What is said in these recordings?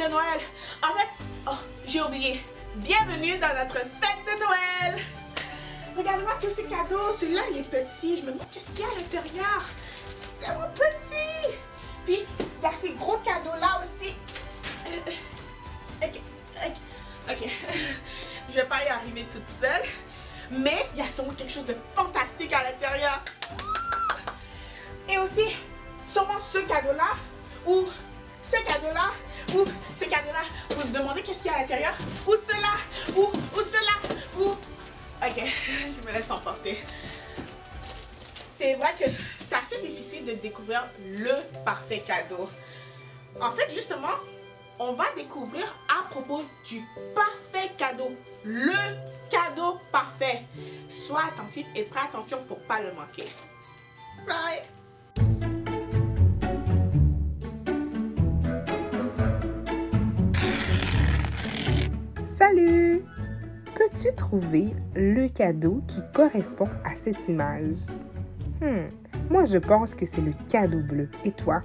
de Noël. En fait, oh, j'ai oublié. Bienvenue dans notre fête de Noël. Regarde-moi tous ces cadeaux. Celui-là, il est petit. Je me demande qu'est-ce qu'il y a à l'intérieur. C'est tellement petit. Puis, il y a ces gros cadeaux-là aussi. Ok. Je vais pas y arriver toute seule. Mais il y a sûrement quelque chose de fantastique à l'intérieur. Et aussi, sûrement ce cadeau-là, ou ce cadeau-là, ou ce cadeau-là. Vous me demandez qu'est-ce qu'il y a à l'intérieur? Ou cela, ou cela, ou... Ok, je me laisse emporter. C'est vrai que c'est assez difficile de découvrir le parfait cadeau. En fait, justement, on va découvrir à propos du parfait cadeau. Le cadeau parfait. Sois attentif et prends attention pour ne pas le manquer. Bye! Salut! Peux-tu trouver le cadeau qui correspond à cette image? Moi, je pense que c'est le cadeau bleu. Et toi?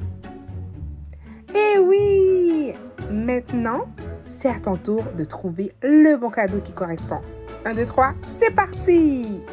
Eh oui! Maintenant, c'est à ton tour de trouver le bon cadeau qui correspond. 1, 2, 3, c'est parti!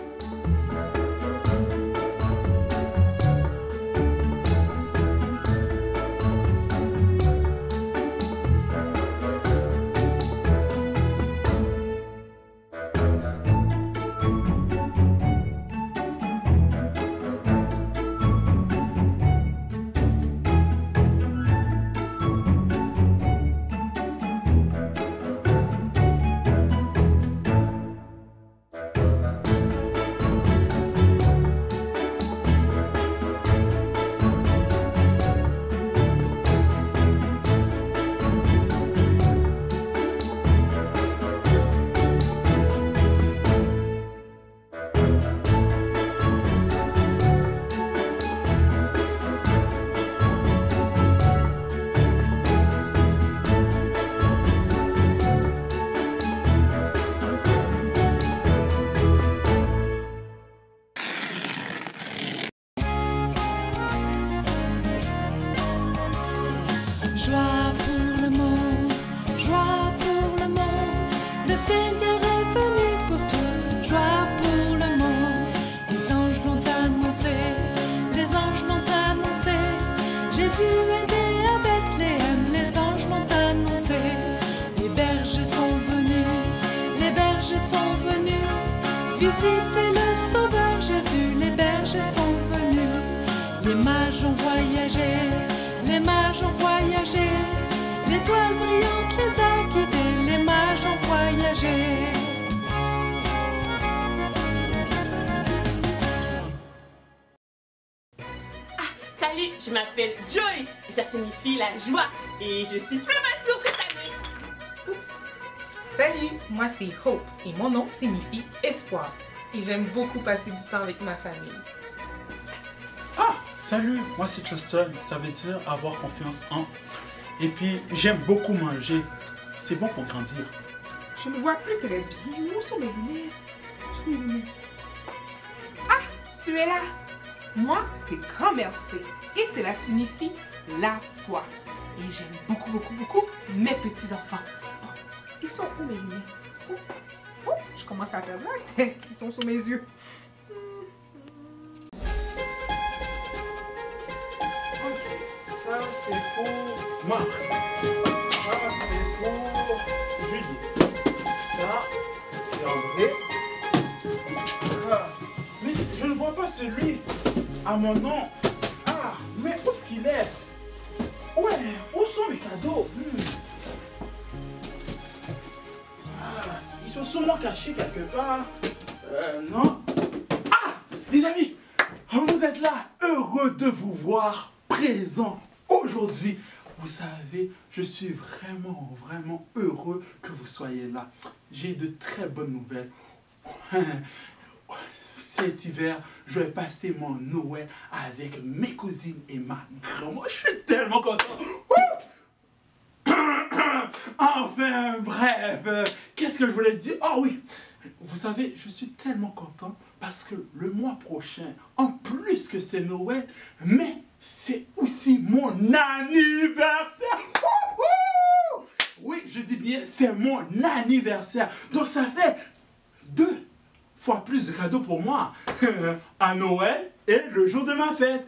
Joie pour le monde, le Seigneur est venu pour tous, joie pour le monde. Les anges l'ont annoncé, Jésus est né à Bethléem, les anges l'ont annoncé. Les bergers sont venus, visiter le Sauveur Jésus, les bergers sont venus. Les mages ont voyagé, l'étoile brillante les a guidés, les mages ont voyagé. Salut, je m'appelle Joy et ça signifie la joie. Et je suis prématurée cette année. Oups. Salut, moi c'est Hope et mon nom signifie espoir. Et j'aime beaucoup passer du temps avec ma famille. Ah, salut, moi c'est Justin, ça veut dire avoir confiance en. Et puis, j'aime beaucoup manger. C'est bon pour grandir. Je ne vois plus très bien. Où sont mes lunettes? Ah, tu es là. Moi, c'est Grand-mère Faith. Et cela signifie la foi. Et j'aime beaucoup mes petits-enfants. Bon, ils sont où mes lunettes? Oh, je commence à perdre la tête. Ils sont sous mes yeux. Ok, ça c'est pour Marc. Ça c'est pour Julie. Ça, c'est André. Ah, mais je ne vois pas celui à mon nom. Ah, mais où est-ce qu'il est? Ouais, où sont mes cadeaux? Ah, ils sont sûrement cachés quelque part. Non. Ah, les amis, vous êtes là, heureux de vous voir présent aujourd'hui. Vous savez, je suis vraiment heureux que vous soyez là. J'ai de très bonnes nouvelles. Cet hiver, je vais passer mon Noël avec mes cousines et ma grand-mère. Je suis tellement content. Enfin, bref, qu'est-ce que je voulais dire? Oh oui, vous savez, je suis tellement content parce que le mois prochain, en plus que c'est Noël, mais c'est aussi mon anniversaire. Oui, je dis bien, c'est mon anniversaire. Donc ça fait 2 fois plus de cadeaux pour moi. À Noël et le jour de ma fête.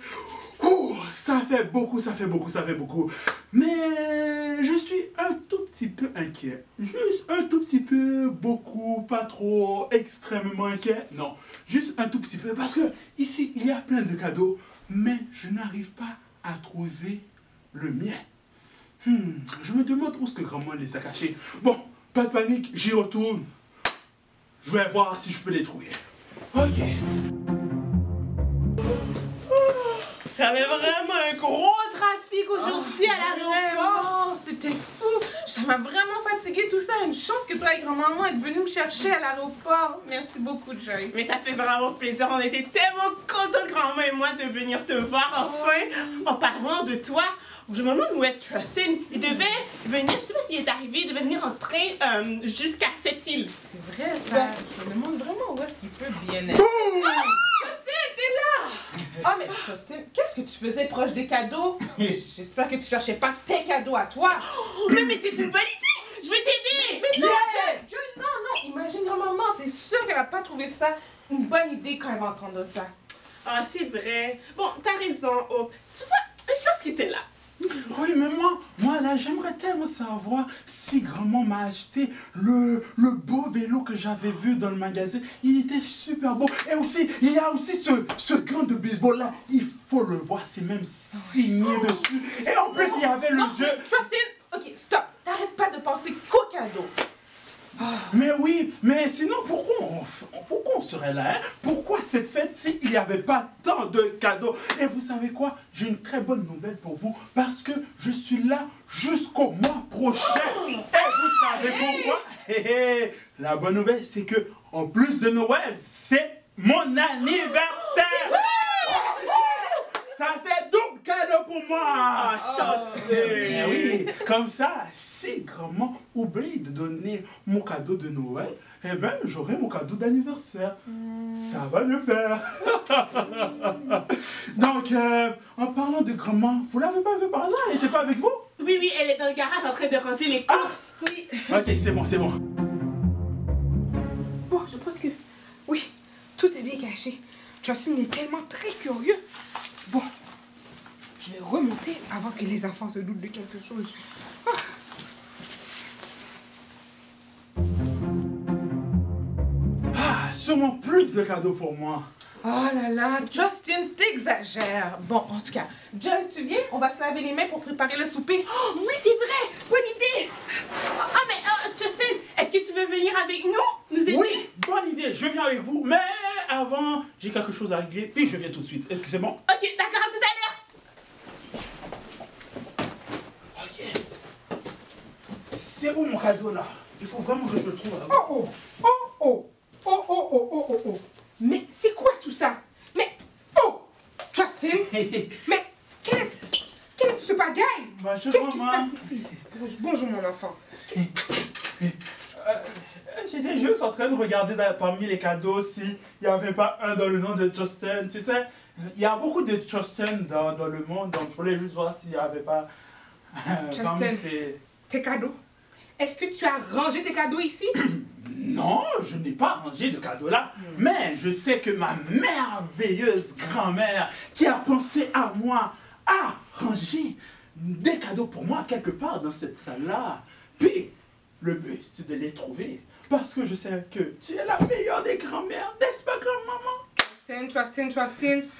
Ouh, ça fait beaucoup, ça fait beaucoup, ça fait beaucoup. Mais je suis un tout petit peu inquiet. Juste un tout petit peu, beaucoup, pas trop, extrêmement inquiet. Non, juste un tout petit peu. Parce que ici, il y a plein de cadeaux. Mais je n'arrive pas à trouver le mien. Je me demande où est-ce que grand-maman les a cachés. Bon, pas de panique, j'y retourne. Je vais voir si je peux les trouver. Ok. Il y avait vraiment un gros trafic aujourd'hui à l'aéroport. Vraiment, c'était fou. Ça m'a vraiment fatiguée tout ça. Une chance que toi et grand-maman êtes venus me chercher à l'aéroport. Merci beaucoup, Joy. Mais ça fait vraiment plaisir. On était tellement contents, grand-maman et moi, de venir te voir enfin. En parlant de toi, je me demande où est Trustin. Il devait venir, je sais pas s'il est arrivé, il devait venir en train jusqu'à cette île. C'est vrai, ça. Je me demande vraiment où est-ce qu'il peut bien être. Justin, t'es là! Ah, mais Justin, qu'est-ce que tu faisais proche des cadeaux? J'espère que tu cherchais pas tes cadeaux à toi. Oh, mais c'est une bonne idée! Je vais t'aider! Mais non, Joy, non, imagine grand-maman, c'est sûr qu'elle va pas trouver ça une bonne idée quand elle va entendre ça. Ah, c'est vrai. Bon, t'as raison, Hope. Tu vois, une chance qu'il était là. Oui, mais moi là, j'aimerais tellement savoir si grand-maman m'a acheté le beau vélo que j'avais vu dans le magasin. Il était super beau. Et aussi, il y a aussi ce gant de baseball là. Il faut le voir, c'est même signé dessus. Et en plus, il y avait le jeu. Justin, ok, stop. T'arrêtes pas de penser qu'au cadeau. Mais oui, mais sinon, pourquoi on serait là, hein? Pourquoi cette fête s'il n'y avait pas tant de cadeaux? Et vous savez quoi? J'ai une très bonne nouvelle pour vous, parce que je suis là jusqu'au mois prochain. Et vous savez pourquoi? La bonne nouvelle, c'est que en plus de Noël, c'est mon anniversaire! Ça fait double cadeau pour moi! Ah, chanceux! Mais oui, comme ça, si grand-maman oublie de donner mon cadeau de Noël, eh bien, j'aurai mon cadeau d'anniversaire. Ça va le faire. Donc, en parlant de grand-maman, vous l'avez pas vu par hasard? Elle n'était pas avec vous? Oui, elle est dans le garage en train de ranger les courses. Oui. Ok, c'est bon, c'est bon. Bon, je pense que oui, tout est bien caché. Justin est tellement très curieux. Bon, je vais remonter avant que les enfants se doutent de quelque chose. Sûrement plus de cadeaux pour moi. Oh là là, Justin, t'exagères. Bon, en tout cas, Joy, tu viens? On va se laver les mains pour préparer le souper. Oh, oui, c'est vrai! Bonne idée! Ah, mais Justin, est-ce que tu veux venir avec nous aider? Oui, bonne idée, je viens avec vous, mais avant, j'ai quelque chose à régler, puis je viens tout de suite. Est-ce que c'est bon? Ok, d'accord, à tout à l'heure! Ok. C'est où mon cadeau là? Il faut vraiment que je le trouve. Mais c'est quoi tout ça? Mais, Justin, mais quel est tout ce bagaille? Bonjour, Qu'est-ce qui se maman. passe ici? Bonjour mon enfant. J'étais juste en train de regarder parmi les cadeaux s'il n'y avait pas un dans le nom de Justin. Tu sais, il y a beaucoup de Justin dans le monde, donc je voulais juste voir s'il n'y avait pas parmi Justin, ces... tes cadeaux. Est-ce que tu as rangé tes cadeaux ici? Non, je n'ai pas rangé de cadeaux là, mais je sais que ma merveilleuse grand-mère qui a pensé à moi a rangé des cadeaux pour moi quelque part dans cette salle-là. Puis, le but, c'est de les trouver. Parce que je sais que tu es la meilleure des grand-mères, n'est-ce pas, grand-maman? Justin,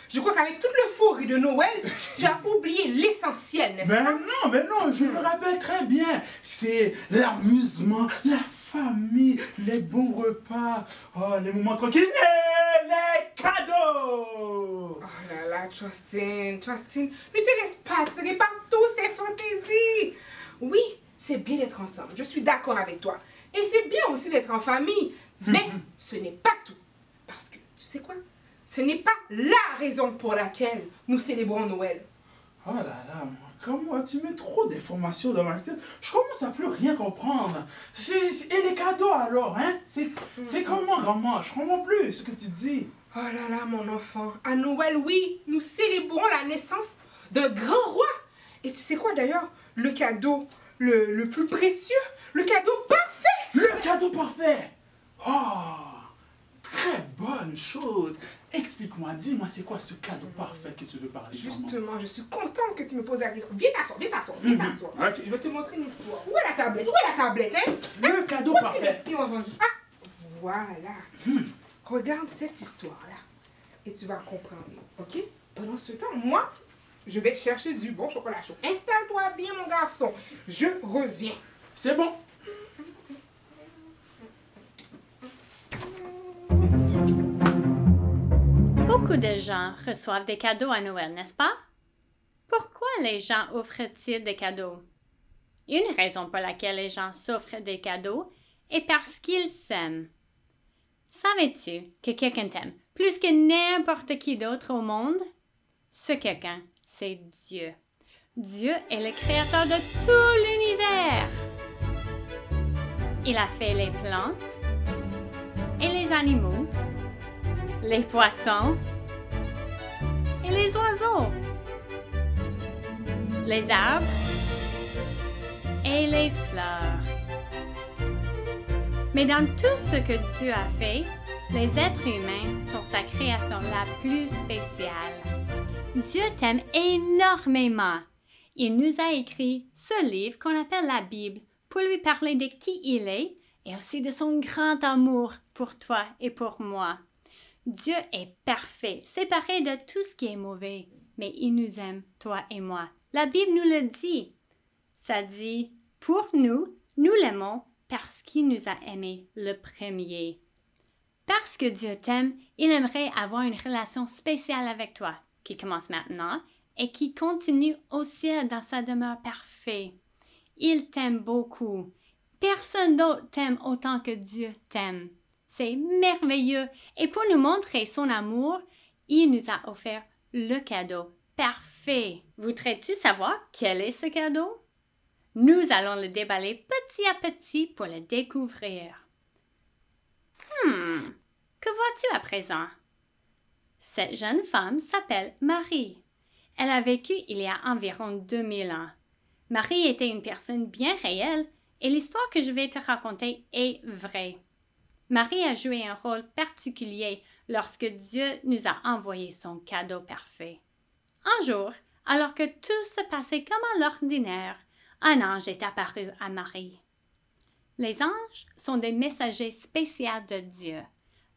je crois qu'avec tout le fourri de Noël, tu as oublié l'essentiel, n'est-ce pas? Mais non, je me rappelle très bien. C'est l'amusement, la famille, les bons repas, les moments tranquilles et les cadeaux. Oh là là, Justin, ne te laisse pas attirer par toutes ces fantaisies. Oui, c'est bien d'être ensemble, je suis d'accord avec toi. Et c'est bien aussi d'être en famille, mais ce n'est pas tout. Parce que, tu sais quoi? Ce n'est pas la raison pour laquelle nous célébrons Noël. Oh là là, comment tu mets trop d'informations dans ma tête? Je commence à plus rien comprendre. Et les cadeaux alors, hein? C'est comment, grand-mère? Je comprends plus ce que tu dis. Oh là là, mon enfant. À Noël, oui, nous célébrons la naissance d'un grand roi. Et tu sais quoi d'ailleurs? Le cadeau le plus précieux, le cadeau parfait. Le cadeau parfait! Oh! Très bonne chose! Explique-moi, dis-moi, c'est quoi ce cadeau parfait que tu veux parler? Justement, je suis contente que tu me poses la question. Viens t'asseoir, viens t'asseoir, viens t'asseoir. Ok. Je vais te montrer une histoire. Où est la tablette? Où est la tablette, hein? Le cadeau parfait! Et on va dire, ah, voilà. Regarde cette histoire-là. Et tu vas comprendre, ok? Pendant ce temps, moi, je vais chercher du bon chocolat chaud. Installe-toi bien, mon garçon. Je reviens. C'est bon! Beaucoup de gens reçoivent des cadeaux à Noël, n'est-ce pas? Pourquoi les gens offrent-ils des cadeaux? Une raison pour laquelle les gens s'offrent des cadeaux est parce qu'ils s'aiment. Savais-tu que quelqu'un t'aime plus que n'importe qui d'autre au monde? Ce quelqu'un, c'est Dieu. Dieu est le créateur de tout l'univers. Il a fait les plantes et les animaux, les poissons et les oiseaux, les arbres et les fleurs. Mais dans tout ce que Dieu a fait, les êtres humains sont sa création la plus spéciale. Dieu t'aime énormément. Il nous a écrit ce livre qu'on appelle la Bible pour lui parler de qui il est et aussi de son grand amour pour toi et pour moi. Dieu est parfait, séparé de tout ce qui est mauvais, mais il nous aime, toi et moi. La Bible nous le dit. Ça dit, pour nous, nous l'aimons parce qu'il nous a aimés le premier. Parce que Dieu t'aime, il aimerait avoir une relation spéciale avec toi, qui commence maintenant et qui continue au ciel dans sa demeure parfaite. Il t'aime beaucoup. Personne d'autre t'aime autant que Dieu t'aime. C'est merveilleux. Et pour nous montrer son amour, il nous a offert le cadeau parfait. Voudrais-tu savoir quel est ce cadeau? Nous allons le déballer petit à petit pour le découvrir. Que vois-tu à présent? Cette jeune femme s'appelle Marie. Elle a vécu il y a environ 2000 ans. Marie était une personne bien réelle et l'histoire que je vais te raconter est vraie. Marie a joué un rôle particulier lorsque Dieu nous a envoyé son cadeau parfait. Un jour, alors que tout se passait comme à l'ordinaire, un ange est apparu à Marie. Les anges sont des messagers spéciaux de Dieu.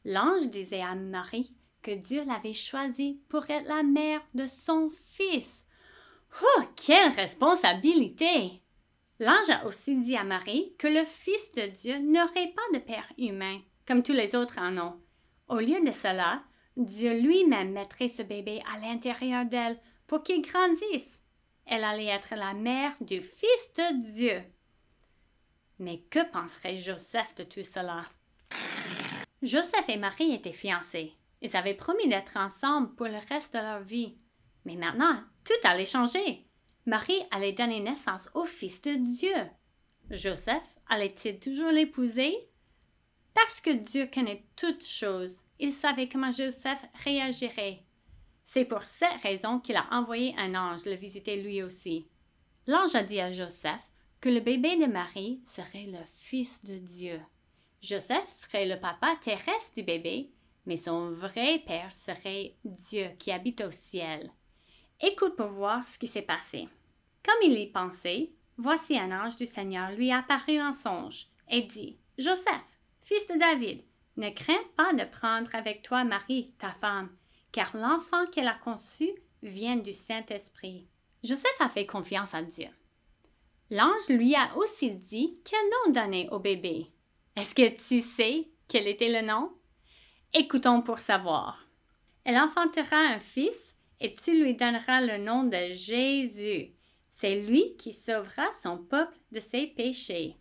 L'ange disait à Marie que Dieu l'avait choisie pour être la mère de son fils. Oh, quelle responsabilité! L'ange a aussi dit à Marie que le Fils de Dieu n'aurait pas de père humain, comme tous les autres en ont. Au lieu de cela, Dieu lui-même mettrait ce bébé à l'intérieur d'elle pour qu'il grandisse. Elle allait être la mère du Fils de Dieu. Mais que penserait Joseph de tout cela? Joseph et Marie étaient fiancés. Ils avaient promis d'être ensemble pour le reste de leur vie. Mais maintenant, tout allait changer. Marie allait donner naissance au Fils de Dieu. Joseph allait-il toujours l'épouser? Parce que Dieu connaît toutes choses, il savait comment Joseph réagirait. C'est pour cette raison qu'il a envoyé un ange le visiter lui aussi. L'ange a dit à Joseph que le bébé de Marie serait le Fils de Dieu. Joseph serait le papa terrestre du bébé, mais son vrai père serait Dieu qui habite au ciel. Écoute pour voir ce qui s'est passé. Comme il y pensait, voici un ange du Seigneur lui apparut en songe et dit, « Joseph, fils de David, ne crains pas de prendre avec toi Marie, ta femme, car l'enfant qu'elle a conçu vient du Saint-Esprit. » Joseph a fait confiance à Dieu. L'ange lui a aussi dit quel nom donner au bébé. Est-ce que tu sais quel était le nom? Écoutons pour savoir. Elle enfantera un fils et tu lui donneras le nom de Jésus. C'est lui qui sauvera son peuple de ses péchés.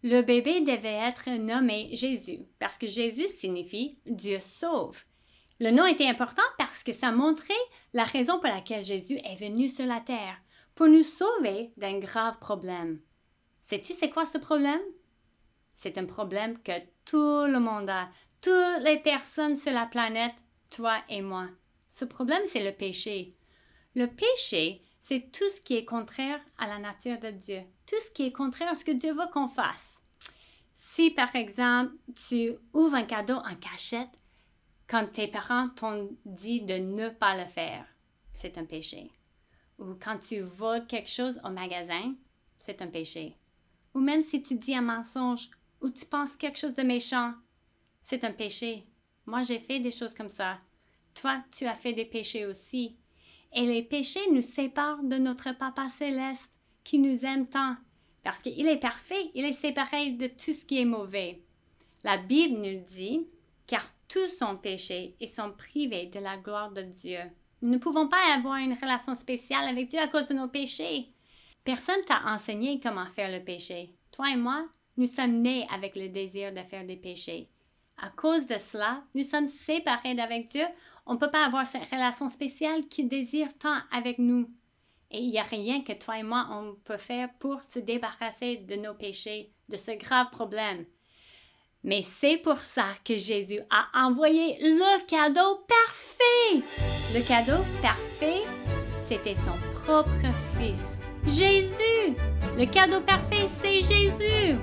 Le bébé devait être nommé Jésus parce que Jésus signifie Dieu sauve. Le nom était important parce que ça montrait la raison pour laquelle Jésus est venu sur la terre, pour nous sauver d'un grave problème. Sais-tu c'est quoi ce problème? C'est un problème que tout le monde a, toutes les personnes sur la planète, toi et moi. Ce problème, c'est le péché. Le péché, c'est tout ce qui est contraire à la nature de Dieu, tout ce qui est contraire à ce que Dieu veut qu'on fasse. Si, par exemple, tu ouvres un cadeau en cachette quand tes parents t'ont dit de ne pas le faire, c'est un péché. Ou quand tu voles quelque chose au magasin, c'est un péché. Ou même si tu dis un mensonge ou tu penses quelque chose de méchant, c'est un péché. Moi, j'ai fait des choses comme ça. Toi, tu as fait des péchés aussi. Et les péchés nous séparent de notre Papa céleste qui nous aime tant. Parce qu'il est parfait, il est séparé de tout ce qui est mauvais. La Bible nous dit, car tous ont péché et sont privés de la gloire de Dieu. Nous ne pouvons pas avoir une relation spéciale avec Dieu à cause de nos péchés. Personne t'a enseigné comment faire le péché. Toi et moi, nous sommes nés avec le désir de faire des péchés. À cause de cela, nous sommes séparés d'avec Dieu. On ne peut pas avoir cette relation spéciale qu'il désire tant avec nous. Et il n'y a rien que toi et moi, on peut faire pour se débarrasser de nos péchés, de ce grave problème. Mais c'est pour ça que Jésus a envoyé le cadeau parfait. Le cadeau parfait, c'était son propre fils, Jésus. Le cadeau parfait, c'est Jésus.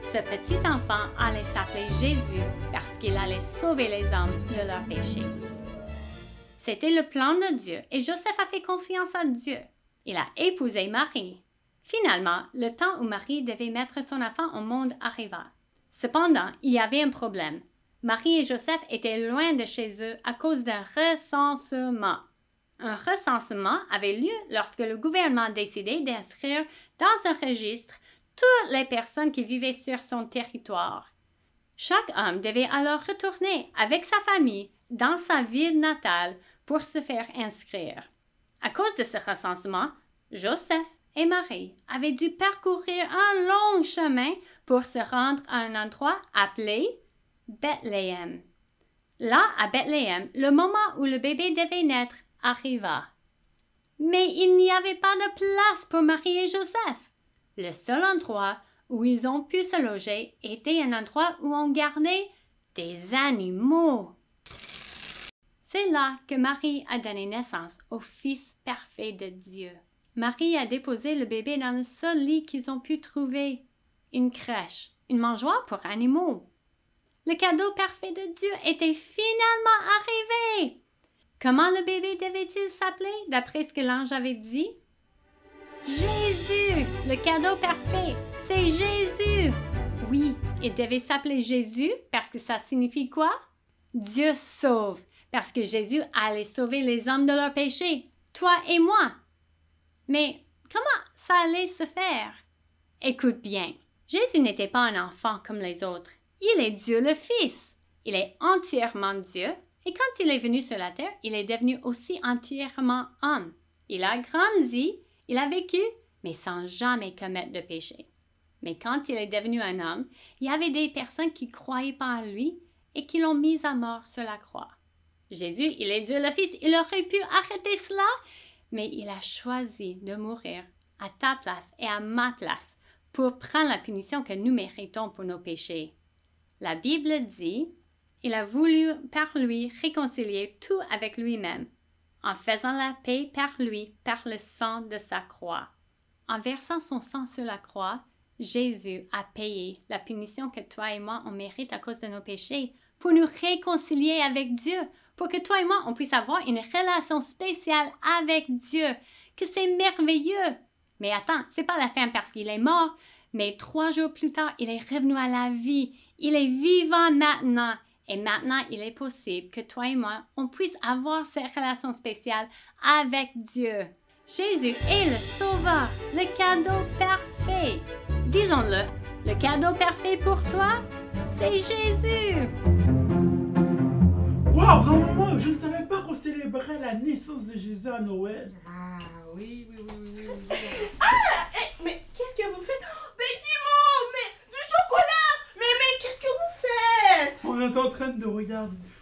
Ce petit enfant allait s'appeler Jésus parce qu'il allait sauver les hommes de leurs péchés. C'était le plan de Dieu et Joseph a fait confiance à Dieu. Il a épousé Marie. Finalement, le temps où Marie devait mettre son enfant au monde arriva. Cependant, il y avait un problème. Marie et Joseph étaient loin de chez eux à cause d'un recensement. Un recensement avait lieu lorsque le gouvernement décidait d'inscrire dans un registre toutes les personnes qui vivaient sur son territoire. Chaque homme devait alors retourner avec sa famille dans sa ville natale pour se faire inscrire. À cause de ce recensement, Joseph et Marie avaient dû parcourir un long chemin pour se rendre à un endroit appelé Bethléem. Là, à Bethléem, le moment où le bébé devait naître arriva. Mais il n'y avait pas de place pour Marie et Joseph. Le seul endroit où ils ont pu se loger était un endroit où on gardait des animaux. C'est là que Marie a donné naissance au Fils parfait de Dieu. Marie a déposé le bébé dans le seul lit qu'ils ont pu trouver, une crèche, une mangeoire pour animaux. Le cadeau parfait de Dieu était finalement arrivé. Comment le bébé devait-il s'appeler d'après ce que l'ange avait dit? Jésus, le cadeau parfait, c'est Jésus. Oui, il devait s'appeler Jésus parce que ça signifie quoi? Dieu sauve, parce que Jésus allait sauver les hommes de leurs péchés, toi et moi. Mais comment ça allait se faire? Écoute bien, Jésus n'était pas un enfant comme les autres. Il est Dieu le Fils. Il est entièrement Dieu et quand il est venu sur la terre, il est devenu aussi entièrement homme. Il a grandi, il a vécu, mais sans jamais commettre de péché. Mais quand il est devenu un homme, il y avait des personnes qui ne croyaient pas en lui et qui l'ont mis à mort sur la croix. Jésus, il est Dieu le Fils, il aurait pu arrêter cela, mais il a choisi de mourir à ta place et à ma place pour prendre la punition que nous méritons pour nos péchés. La Bible dit, il a voulu par lui réconcilier tout avec lui-même, en faisant la paix par lui, par le sang de sa croix. En versant son sang sur la croix, Jésus a payé la punition que toi et moi on mérite à cause de nos péchés pour nous réconcilier avec Dieu, pour que toi et moi on puisse avoir une relation spéciale avec Dieu, que c'est merveilleux. Mais attends, c'est pas la fin parce qu'il est mort, mais 3 jours plus tard, il est revenu à la vie. Il est vivant maintenant. Et maintenant, il est possible que toi et moi, on puisse avoir cette relation spéciale avec Dieu. Jésus est le Sauveur, le cadeau parfait. Disons-le, le cadeau parfait pour toi, c'est Jésus. Waouh, grand-maman, je ne savais pas qu'on célébrait la naissance de Jésus à Noël. Ah oui. Mais qu'est-ce que vous faites? Des guimauves, mais du chocolat! Mais qu'est-ce que vous faites? On est en train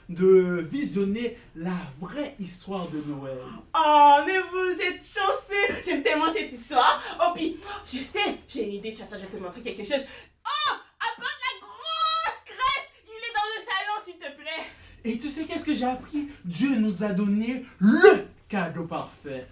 de visionner la vraie histoire de Noël. Oh, mais vous êtes chanceux! J'aime tellement cette histoire. Oh, puis, je sais, j'ai une idée, tu vois ça, je vais te montrer quelque chose. Oh, apporte la grosse crèche! Il est dans le salon, s'il te plaît. Et tu sais qu'est-ce que j'ai appris? Dieu nous a donné le cadeau parfait.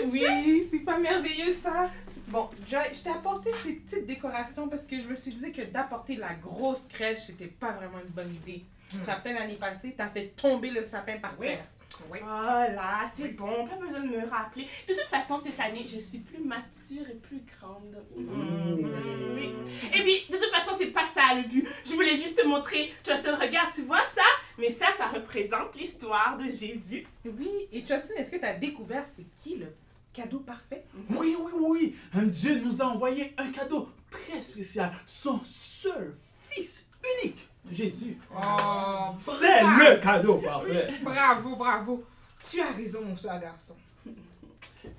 Oui, c'est pas merveilleux ça? Bon, Joy, je t'ai apporté ces petites décorations parce que je me suis dit que d'apporter la grosse crèche, c'était pas vraiment une bonne idée. Tu te rappelles l'année passée, t'as fait tomber le sapin par terre. Oui. Voilà, c'est bon, pas besoin de me rappeler. De toute façon, cette année, je suis plus mature et plus grande. Oui. Et puis, de toute façon, c'est pas ça le but. Je voulais juste te montrer. Justin, regarde, tu vois ça? Mais ça représente l'histoire de Jésus. Oui, et Justin, est-ce que t'as découvert c'est qui le cadeau parfait? Oui, oui, oui. Dieu nous a envoyé un cadeau très spécial. Son seul fils unique, Jésus. Oh, C'est le cadeau parfait. bravo, bravo. Tu as raison, mon cher garçon.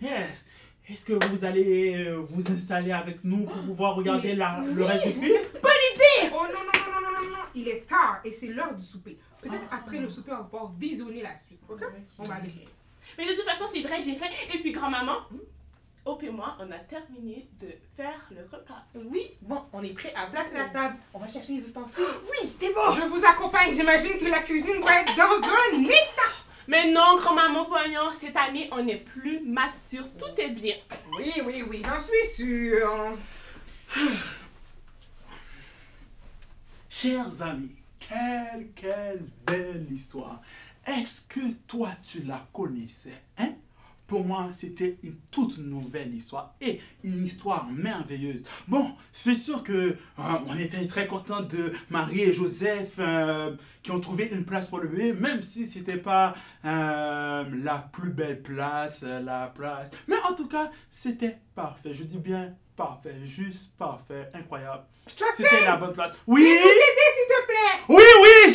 Yes. Est-ce que vous allez vous installer avec nous pour pouvoir regarder le reste du film? Oh non, non, non, non, non, non, non. Il est tard et c'est l'heure du souper. Peut-être après le souper, on va pouvoir visionner la suite. Ok? On va aller. Mais de toute façon, c'est vrai, j'ai fait. Et puis, grand-maman, Hope et moi, on a terminé de faire le repas. Oui, bon, on est prêt à placer la table. On va chercher les ustensiles. Oui, c'est bon. Je vous accompagne. J'imagine que la cuisine doit être dans un état. Mais non, grand-maman, voyons, cette année, on est plus mature. Tout est bien. Oui, oui, oui, j'en suis sûre. Chers amis, quelle belle histoire. Est-ce que toi, tu la connaissais, hein? Pour moi, c'était une toute nouvelle histoire et une histoire merveilleuse. Bon, c'est sûr que on était très contents de Marie et Joseph qui ont trouvé une place pour le bébé, même si c'était pas la plus belle place, Mais en tout cas, c'était parfait. Je dis bien parfait, juste parfait, incroyable. C'était la bonne place. Oui! Vous aider, s'il te plaît. Oui, oui,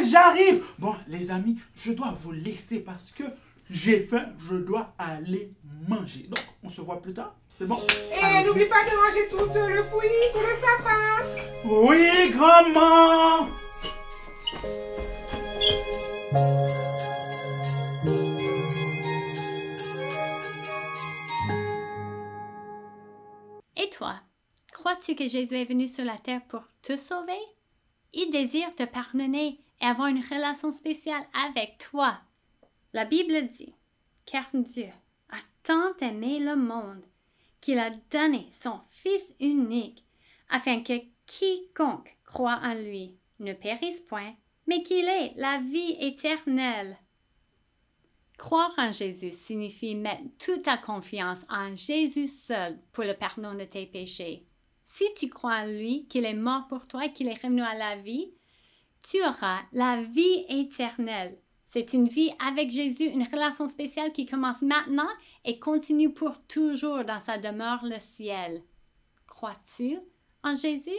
j'arrive. Bon, les amis, je dois vous laisser parce que j'ai faim, je dois aller manger. Donc, on se voit plus tard. C'est bon? Et n'oublie pas de ranger tout le fouillis sur le sapin. Oui, grand-maman. Et toi, crois-tu que Jésus est venu sur la terre pour te sauver? Il désire te pardonner et avoir une relation spéciale avec toi. La Bible dit, car Dieu a tant aimé le monde qu'il a donné son Fils unique, afin que quiconque croit en lui ne périsse point, mais qu'il ait la vie éternelle. Croire en Jésus signifie mettre toute ta confiance en Jésus seul pour le pardon de tes péchés. Si tu crois en lui, qu'il est mort pour toi et qu'il est revenu à la vie, tu auras la vie éternelle. C'est une vie avec Jésus, une relation spéciale qui commence maintenant et continue pour toujours dans sa demeure, le ciel. Crois-tu en Jésus?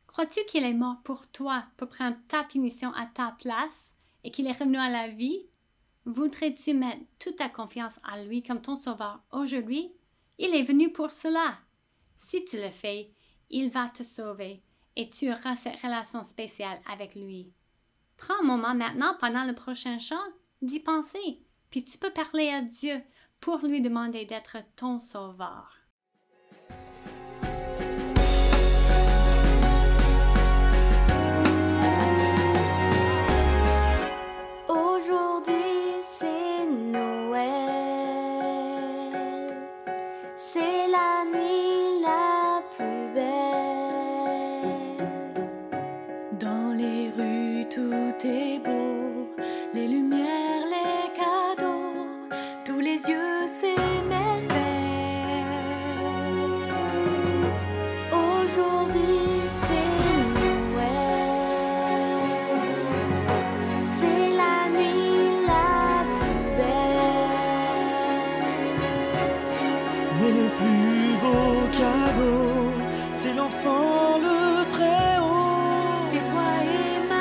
Crois-tu qu'il est mort pour toi, pour prendre ta punition à ta place et qu'il est revenu à la vie? Voudrais-tu mettre toute ta confiance en lui comme ton sauveur aujourd'hui? Il est venu pour cela. Si tu le fais, il va te sauver et tu auras cette relation spéciale avec lui. Prends un moment maintenant pendant le prochain chant d'y penser, puis tu peux parler à Dieu pour lui demander d'être ton sauveur. Aujourd'hui c'est Noël, c'est la nuit la plus belle. Dans les rues tout est beau, les lumières, les cadeaux, tous les yeux s'émerveillent. Aujourd'hui c'est Noël, c'est la nuit la plus belle. Mais le plus beau cadeau, c'est l'enfant le très haut. C'est toi, Emmanuel.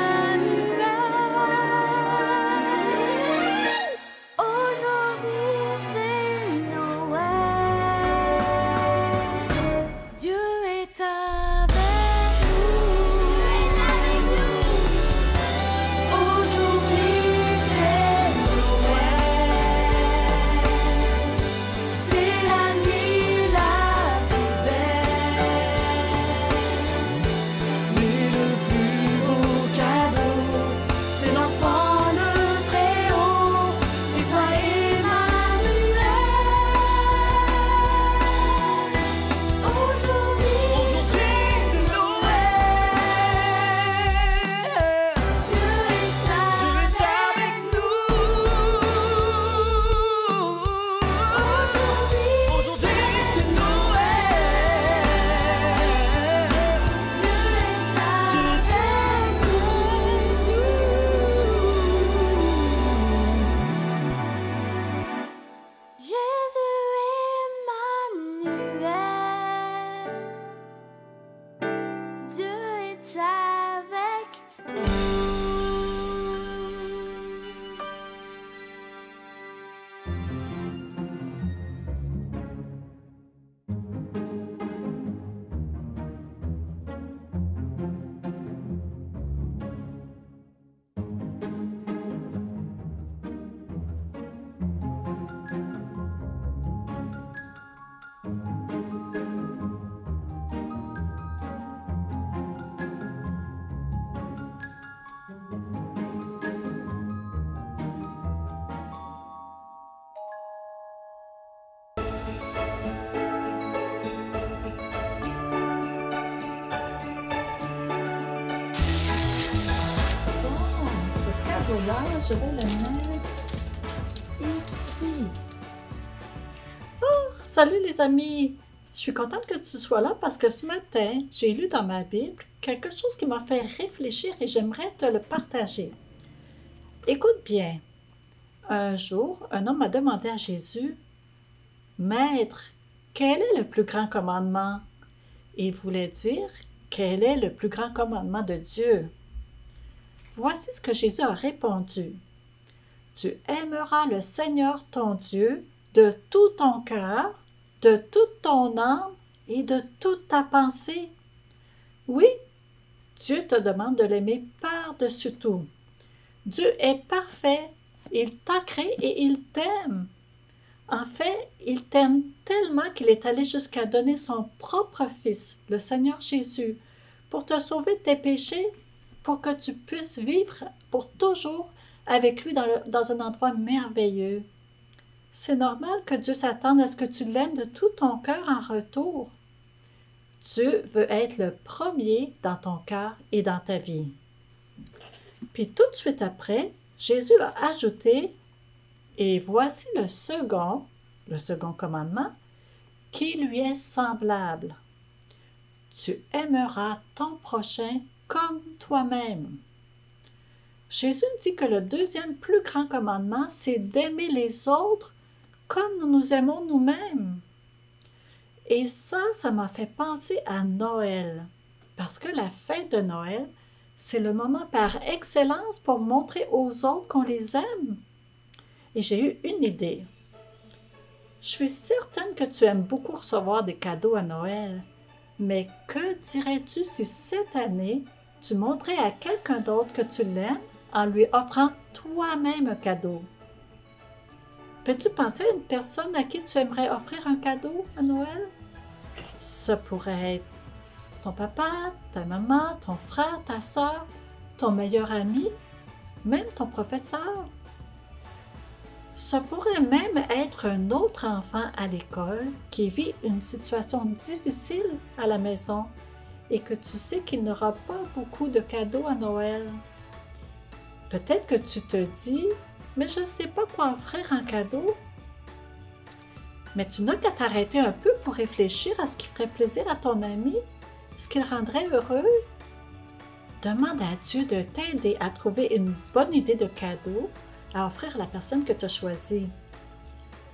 là, je vais le mettre ici. Oh, salut les amis! Je suis contente que tu sois là parce que ce matin, j'ai lu dans ma Bible quelque chose qui m'a fait réfléchir et j'aimerais te le partager. Écoute bien. Un jour, un homme a demandé à Jésus, « Maître, quel est le plus grand commandement? » Il voulait dire, quel est le plus grand commandement de Dieu? Voici ce que Jésus a répondu. Tu aimeras le Seigneur ton Dieu de tout ton cœur, de toute ton âme et de toute ta pensée. Oui, Dieu te demande de l'aimer par-dessus tout. Dieu est parfait, il t'a créé et il t'aime. En fait, il t'aime tellement qu'il est allé jusqu'à donner son propre Fils, le Seigneur Jésus, pour te sauver de tes péchés, pour que tu puisses vivre pour toujours avec lui dans un endroit merveilleux. C'est normal que Dieu s'attende à ce que tu l'aimes de tout ton cœur en retour. Dieu veut être le premier dans ton cœur et dans ta vie. Puis tout de suite après, Jésus a ajouté « Et voici le second commandement, qui lui est semblable. Tu aimeras ton prochain comme toi-même. » Jésus dit que le deuxième plus grand commandement, c'est d'aimer les autres comme nous nous aimons nous-mêmes. Et ça m'a fait penser à Noël, parce que la fête de Noël, c'est le moment par excellence pour montrer aux autres qu'on les aime. Et j'ai eu une idée. Je suis certaine que tu aimes beaucoup recevoir des cadeaux à Noël, mais que dirais-tu si cette année, tu montrais à quelqu'un d'autre que tu l'aimes en lui offrant toi-même un cadeau? Peux-tu penser à une personne à qui tu aimerais offrir un cadeau à Noël? Ça pourrait être ton papa, ta maman, ton frère, ta soeur, ton meilleur ami, même ton professeur. Ça pourrait même être un autre enfant à l'école qui vit une situation difficile à la maison et que tu sais qu'il n'aura pas beaucoup de cadeaux à Noël. Peut-être que tu te dis « Mais je ne sais pas quoi offrir en cadeau. » Mais tu n'as qu'à t'arrêter un peu pour réfléchir à ce qui ferait plaisir à ton ami, ce qui le rendrait heureux. Demande à Dieu de t'aider à trouver une bonne idée de cadeau à offrir à la personne que tu as choisie.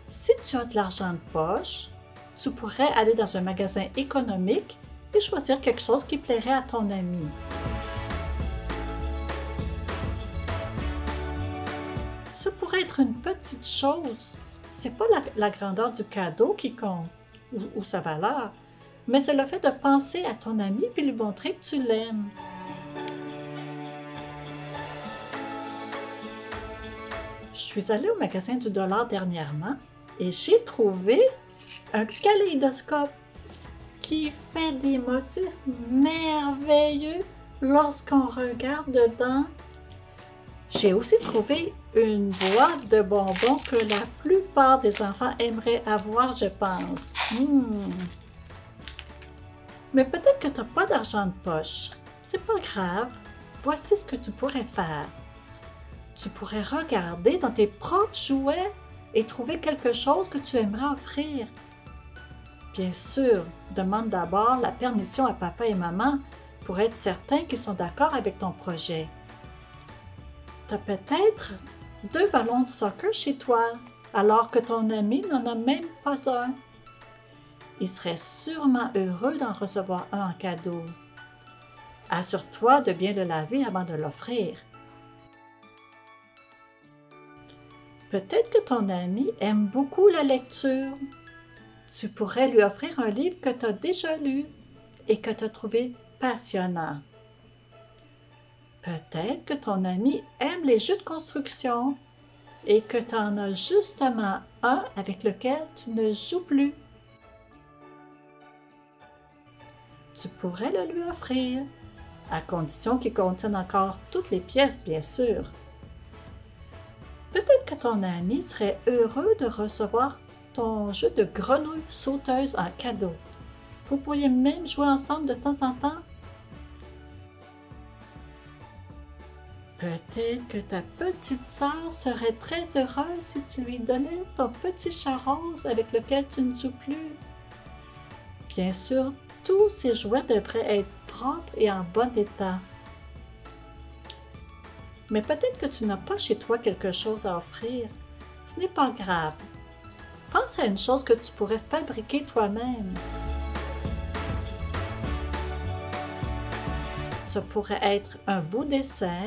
Si tu as de l'argent de poche, tu pourrais aller dans un magasin économique et choisir quelque chose qui plairait à ton ami. Ça pourrait être une petite chose. C'est pas la grandeur du cadeau qui compte ou sa valeur, mais c'est le fait de penser à ton ami et lui montrer que tu l'aimes. Je suis allée au magasin du dollar dernièrement et j'ai trouvé un kaléidoscope qui fait des motifs merveilleux lorsqu'on regarde dedans. J'ai aussi trouvé une boîte de bonbons que la plupart des enfants aimeraient avoir, je pense. Mais peut-être que tu n'as pas d'argent de poche. C'est pas grave. Voici ce que tu pourrais faire. Tu pourrais regarder dans tes propres jouets et trouver quelque chose que tu aimerais offrir. Bien sûr, demande d'abord la permission à papa et maman pour être certain qu'ils sont d'accord avec ton projet. Tu as peut-être 2 ballons de soccer chez toi, alors que ton ami n'en a même pas un. Il serait sûrement heureux d'en recevoir un en cadeau. Assure-toi de bien le laver avant de l'offrir. Peut-être que ton ami aime beaucoup la lecture. Tu pourrais lui offrir un livre que tu as déjà lu et que tu as trouvé passionnant. Peut-être que ton ami aime les jeux de construction et que tu en as justement un avec lequel tu ne joues plus. Tu pourrais le lui offrir, à condition qu'il contienne encore toutes les pièces, bien sûr. Peut-être que ton ami serait heureux de recevoir ton jeu de grenouille sauteuse en cadeau. Vous pourriez même jouer ensemble de temps en temps. Peut-être que ta petite sœur serait très heureuse si tu lui donnais ton petit chat rose avec lequel tu ne joues plus. Bien sûr, tous ces jouets devraient être propres et en bon état. Mais peut-être que tu n'as pas chez toi quelque chose à offrir. Ce n'est pas grave. Pense à une chose que tu pourrais fabriquer toi-même. Ce pourrait être un beau dessin,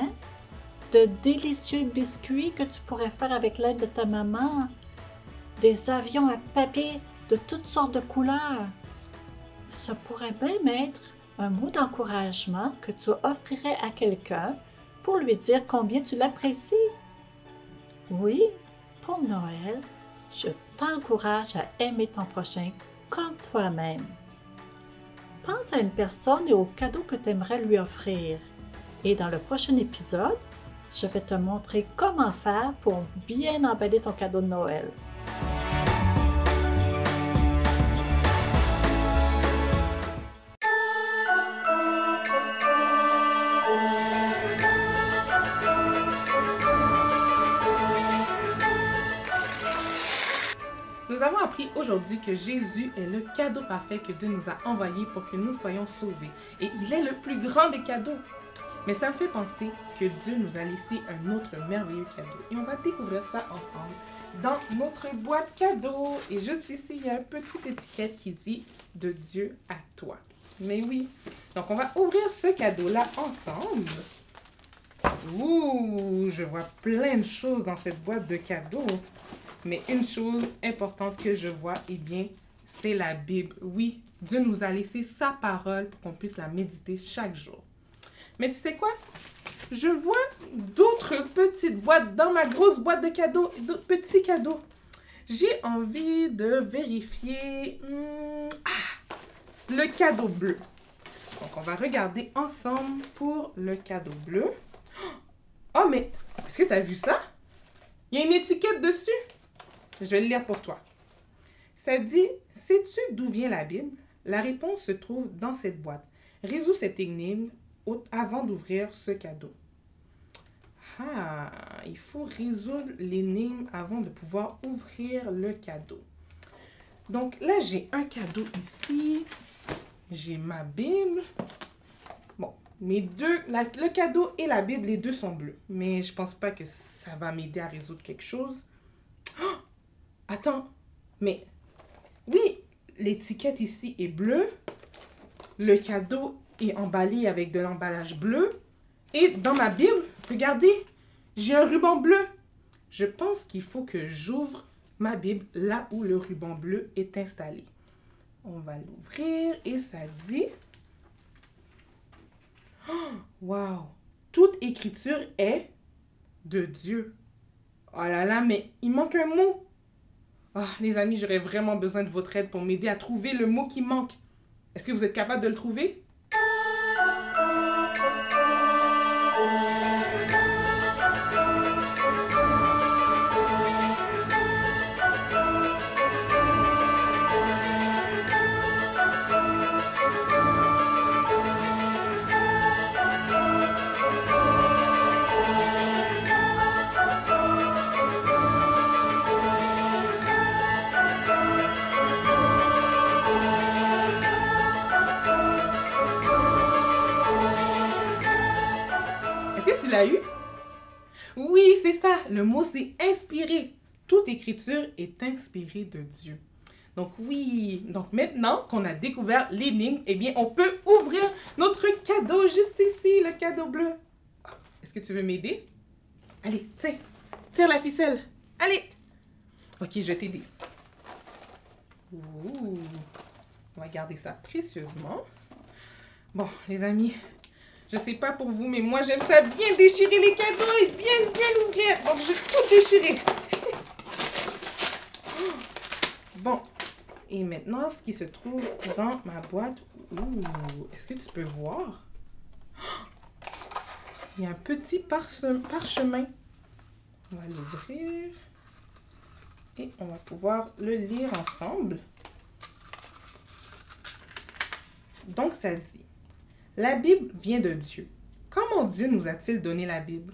de délicieux biscuits que tu pourrais faire avec l'aide de ta maman, des avions à papier de toutes sortes de couleurs. Ce pourrait même être un mot d'encouragement que tu offrirais à quelqu'un pour lui dire combien tu l'apprécies. Oui, pour Noël, je t'encourage à aimer ton prochain comme toi-même. Pense à une personne et au cadeau que tu aimerais lui offrir. Et dans le prochain épisode, je vais te montrer comment faire pour bien emballer ton cadeau de Noël. Nous avons appris aujourd'hui que Jésus est le cadeau parfait que Dieu nous a envoyé pour que nous soyons sauvés. Et il est le plus grand des cadeaux. Mais ça me fait penser que Dieu nous a laissé un autre merveilleux cadeau. Et on va découvrir ça ensemble dans notre boîte cadeau. Et juste ici, il y a une petite étiquette qui dit « De Dieu à toi ». Mais oui. Donc, on va ouvrir ce cadeau-là ensemble. Ouh, je vois plein de choses dans cette boîte de cadeaux. Mais une chose importante que je vois, eh bien, c'est la Bible. Oui, Dieu nous a laissé sa parole pour qu'on puisse la méditer chaque jour. Mais tu sais quoi? Je vois d'autres petites boîtes dans ma grosse boîte de cadeaux, d'autres petits cadeaux. J'ai envie de vérifier le cadeau bleu. Donc, on va regarder ensemble pour le cadeau bleu. Oh, mais est-ce que tu as vu ça? Il y a une étiquette dessus. Je vais le lire pour toi. Ça dit, sais-tu d'où vient la Bible? La réponse se trouve dans cette boîte. Résous cette énigme avant d'ouvrir ce cadeau. Ah, il faut résoudre l'énigme avant de pouvoir ouvrir le cadeau. Donc là, j'ai un cadeau ici. J'ai ma Bible. Bon, le cadeau et la Bible, les deux sont bleus. Mais je pense pas que ça va m'aider à résoudre quelque chose. Oh! Attends, mais oui, l'étiquette ici est bleue. Le cadeau est emballé avec de l'emballage bleu. Et dans ma Bible, regardez, j'ai un ruban bleu. Je pense qu'il faut que j'ouvre ma Bible là où le ruban bleu est installé. On va l'ouvrir et ça dit... Oh, wow! Toute écriture est de Dieu. Oh là là, mais il manque un mot. Oh, les amis, j'aurais vraiment besoin de votre aide pour m'aider à trouver le mot qui manque. Est-ce que vous êtes capable de le trouver? Tu l'as eu? Oui, c'est ça. Le mot, c'est inspiré. Toute écriture est inspirée de Dieu. Donc oui. Donc maintenant qu'on a découvert l'énigme, eh bien, on peut ouvrir notre cadeau juste ici, le cadeau bleu. Est-ce que tu veux m'aider? Allez, tiens. Tire la ficelle. Allez. Ok, je vais t'aider. Ouh. On va garder ça précieusement. Bon, les amis... Je sais pas pour vous, mais moi, j'aime ça bien déchirer les cadeaux et bien ouvrir. Donc, je vais tout déchirer. Bon. Et maintenant, ce qui se trouve dans ma boîte. Ouh, est-ce que tu peux voir? Il y a un petit parchemin. On va l'ouvrir. Et on va pouvoir le lire ensemble. Donc, ça dit... La Bible vient de Dieu. Comment Dieu nous a-t-il donné la Bible?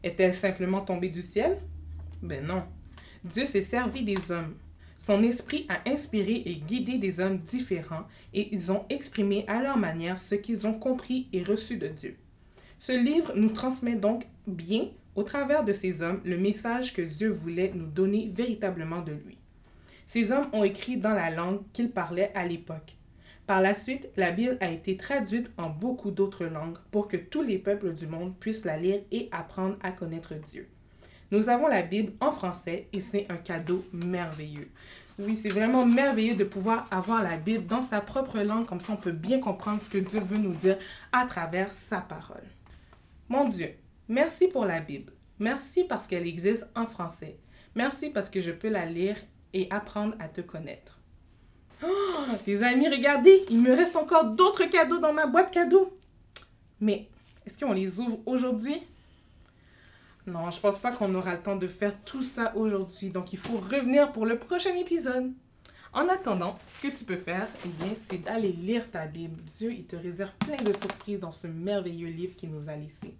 Est-elle simplement tombée du ciel? Ben non. Dieu s'est servi des hommes. Son esprit a inspiré et guidé des hommes différents et ils ont exprimé à leur manière ce qu'ils ont compris et reçu de Dieu. Ce livre nous transmet donc bien, au travers de ces hommes, le message que Dieu voulait nous donner véritablement de lui. Ces hommes ont écrit dans la langue qu'ils parlaient à l'époque. Par la suite, la Bible a été traduite en beaucoup d'autres langues pour que tous les peuples du monde puissent la lire et apprendre à connaître Dieu. Nous avons la Bible en français et c'est un cadeau merveilleux. Oui, c'est vraiment merveilleux de pouvoir avoir la Bible dans sa propre langue, comme ça on peut bien comprendre ce que Dieu veut nous dire à travers sa parole. Mon Dieu, merci pour la Bible. Merci parce qu'elle existe en français. Merci parce que je peux la lire et apprendre à te connaître. Oh, les amis, regardez, il me reste encore d'autres cadeaux dans ma boîte cadeaux. Mais est-ce qu'on les ouvre aujourd'hui? Non, je pense pas qu'on aura le temps de faire tout ça aujourd'hui. Donc, il faut revenir pour le prochain épisode. En attendant, ce que tu peux faire, eh bien, c'est d'aller lire ta Bible. Dieu, il te réserve plein de surprises dans ce merveilleux livre qu'il nous a laissé.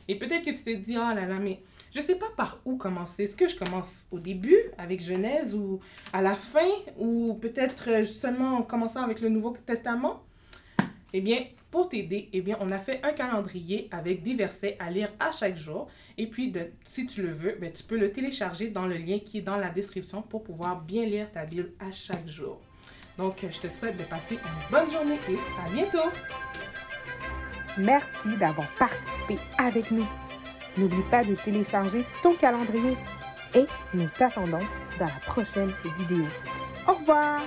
Et peut-être que tu t'es dit, oh là là, mais je sais pas par où commencer. Est-ce que je commence au début, avec Genèse, ou à la fin, ou peut-être seulement en commençant avec le Nouveau Testament? Eh bien, pour t'aider, eh bien, on a fait un calendrier avec des versets à lire à chaque jour. Et puis, si tu le veux, ben, tu peux le télécharger dans le lien qui est dans la description pour pouvoir bien lire ta Bible à chaque jour. Donc, je te souhaite de passer une bonne journée et à bientôt! Merci d'avoir participé avec nous. N'oublie pas de télécharger ton calendrier et nous t'attendons dans la prochaine vidéo. Au revoir!